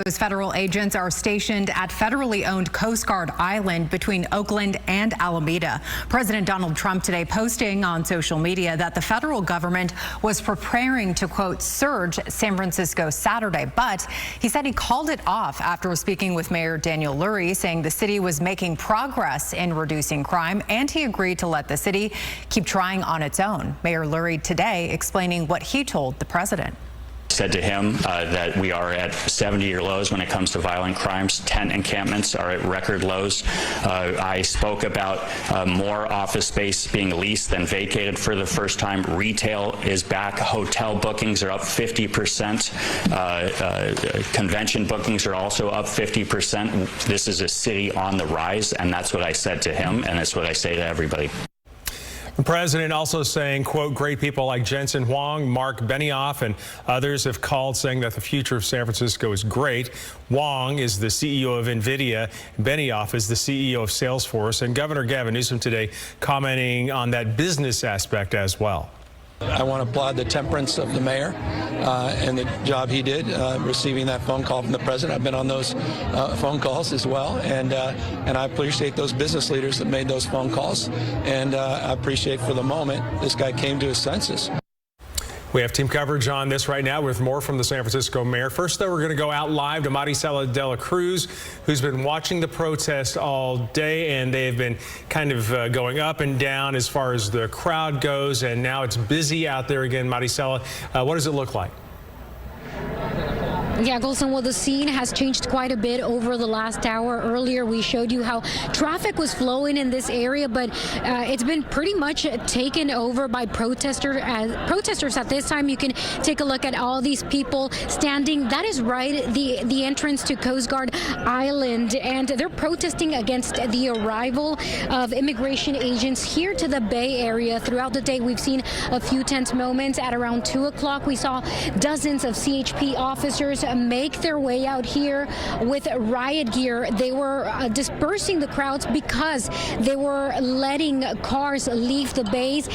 Those federal agents are stationed at federally owned Coast Guard Island between Oakland and Alameda. President Donald Trump today posting on social media that the federal government was preparing to, quote, surge San Francisco Saturday. But he said he called it off after speaking with Mayor Daniel Lurie, saying the city was making progress in reducing crime, and he agreed to let the city keep trying on its own. Mayor Lurie today explaining what he told the president. Said to him that we are at 70-year lows when it comes to violent crimes. Tent encampments are at record lows. I spoke about more office space being leased than vacated for the first time. Retail is back. Hotel bookings are up 50%. Convention bookings are also up 50%. This is a city on the rise, and that's what I said to him, and that's what I say to everybody. The president also saying, quote, great people like Jensen Huang, Mark Benioff, and others have called, saying that the future of San Francisco is great. Huang is the CEO of NVIDIA. Benioff is the CEO of Salesforce. And Governor Gavin Newsom today commenting on that business aspect as well. I want to applaud the temperance of the mayor and the job he did receiving that phone call from the president. I've been on those phone calls as well, and I appreciate those business leaders that made those phone calls, and I appreciate for the moment this guy came to his senses. We have team coverage on this right now with more from the San Francisco mayor. First, though, we're going to go out live to Maricela de la Cruz, who's been watching the protest all day, and they have been kind of going up and down as far as the crowd goes, and now it's busy out there again. Maricela, what does it look like? Yeah, Golson, well, the scene has changed quite a bit over the last hour. Earlier, we showed you how traffic was flowing in this area, but it's been pretty much taken over by protesters. At this time, you can take a look at all these people standing. That is right, the entrance to Coast Guard Island, and they're protesting against the arrival of immigration agents here to the Bay Area. Throughout the day, we've seen a few tense moments. At around 2 o'clock, we saw dozens of CHP officers make their way out here with riot gear. They were dispersing the crowds because they were letting cars leave the bays.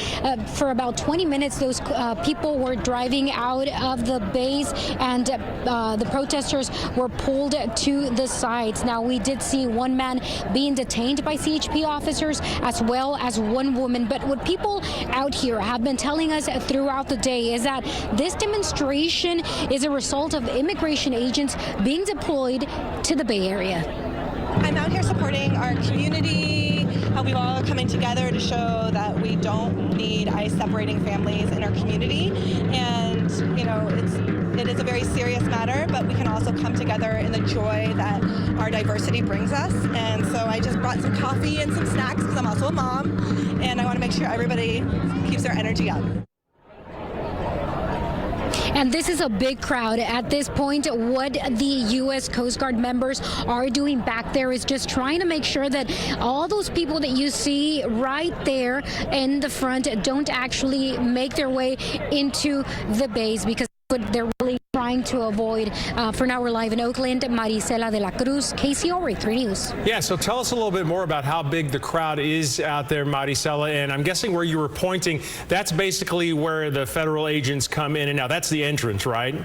For about 20 minutes, those people were driving out of the bays, and the protesters were pulled to the sides. Now, we did see one man being detained by CHP officers, as well as one woman. But what people out here have been telling us throughout the day is that this demonstration is a result of immigration agents being deployed to the Bay Area. I'm out here supporting our community, how we've all coming together to show that we don't need ICE separating families in our community. And, you know, it is a very serious matter, but we can also come together in the joy that our diversity brings us. And so I just brought some coffee and some snacks because I'm also a mom, and I want to make sure everybody keeps their energy up. And this is a big crowd. At this point, what the U.S. Coast Guard members are doing back there is just trying to make sure that all those people that you see right there in the front don't actually make their way into the bays, because they're really trying to avoid. For now, we're live in Oakland. Maricela de la Cruz, KCRA 3 News. Yeah, so tell us a little bit more about how big the crowd is out there, Maricela. And I'm guessing where you were pointing, that's basically where the federal agents come in and out. That's the entrance, right?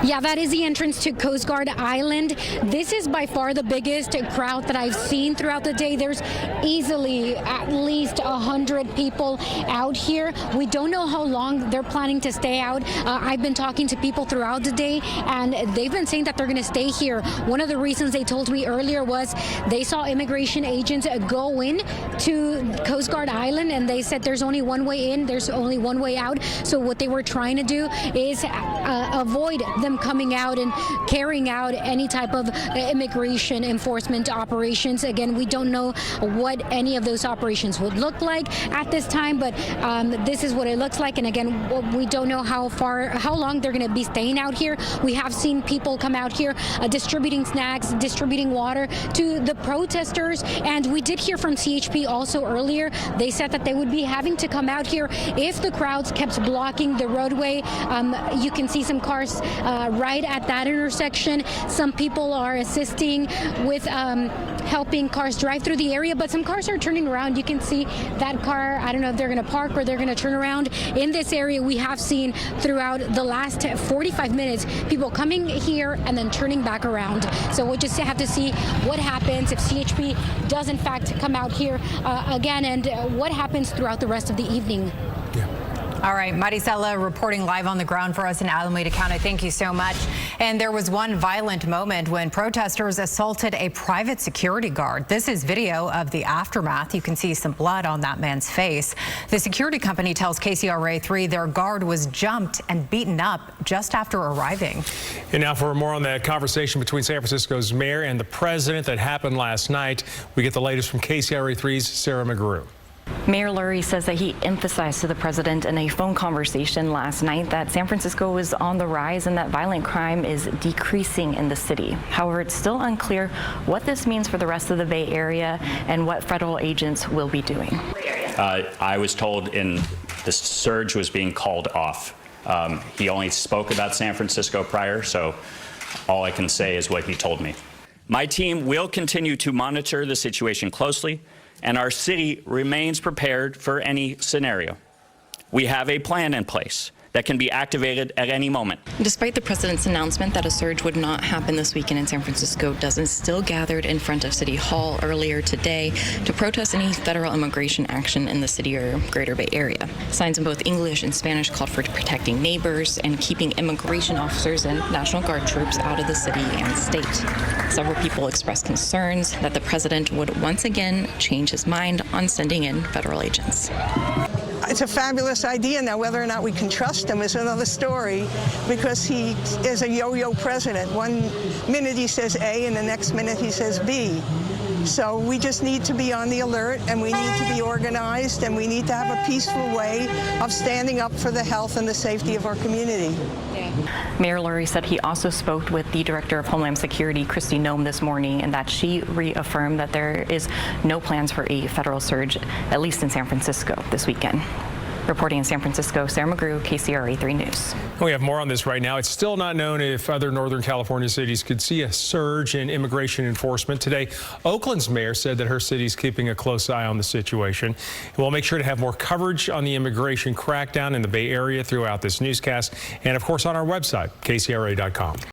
Yeah, that is the entrance to Coast Guard Island. This is by far the biggest crowd that I've seen throughout the day. There's easily at least 100 people out here. We don't know how long they're planning to stay out. I've been talking to people throughout the day, and they've been saying that they're going to stay here. One of the reasons they told me earlier was they saw immigration agents go in to Coast Guard Island, and they said there's only one way in, there's only one way out. So what they were trying to do is avoid them coming out and carrying out any type of immigration enforcement operations. Again, we don't know what any of those operations would look like at this time, but this is what it looks like. And again, we don't know how long they're going to be staying out here. We have seen people come out here distributing snacks, distributing water to the protesters. And we did hear from CHP also earlier. They said that they would be having to come out here if the crowds kept blocking the roadway. You can see see some cars right at that intersection. Some people are assisting with helping cars drive through the area, but some cars are turning around. You can see that car. I don't know if they're going to park or they're going to turn around. In this area, we have seen throughout the last 45 minutes people coming here and then turning back around. So we'll just have to see what happens if CHP does in fact come out here again, and what happens throughout the rest of the evening. All right, Maricela reporting live on the ground for us in Alameda County. Thank you so much. And there was one violent moment when protesters assaulted a private security guard. This is video of the aftermath. You can see some blood on that man's face. The security company tells KCRA3 their guard was jumped and beaten up just after arriving. And now for more on that conversation between San Francisco's mayor and the president that happened last night, we get the latest from KCRA3's Sarah McGrew. Mayor Lurie says that he emphasized to the president in a phone conversation last night that San Francisco is on the rise and that violent crime is decreasing in the city. However, it's still unclear what this means for the rest of the Bay Area and what federal agents will be doing. I was told the surge was being called off. He only spoke about San Francisco prior, so all I can say is what he told me. My team will continue to monitor the situation closely, and our city remains prepared for any scenario. We have a plan in place that can be activated at any moment. Despite the president's announcement that a surge would not happen this weekend in San Francisco, dozens still gathered in front of City Hall earlier today to protest any federal immigration action in the city or greater Bay Area. Signs in both English and Spanish called for protecting neighbors and keeping immigration officers and National Guard troops out of the city and state. Several people expressed concerns that the president would once again change his mind on sending in federal agents. It's a fabulous idea. Now, whether or not we can trust him is another story, because he is a yo-yo president. One minute he says A, and the next minute he says B. So we just need to be on the alert, and we need to be organized, and we need to have a peaceful way of standing up for the health and the safety of our community. Mayor Lurie said he also spoke with the Director of Homeland Security, Kristi Noem, this morning, and that she reaffirmed that there is no plans for a federal surge, at least in San Francisco this weekend. Reporting in San Francisco, Sarah McGrew, KCRA3 News. We have more on this right now. It's still not known if other Northern California cities could see a surge in immigration enforcement. Today, Oakland's mayor said that her city is keeping a close eye on the situation. We'll make sure to have more coverage on the immigration crackdown in the Bay Area throughout this newscast and, of course, on our website, kcra.com.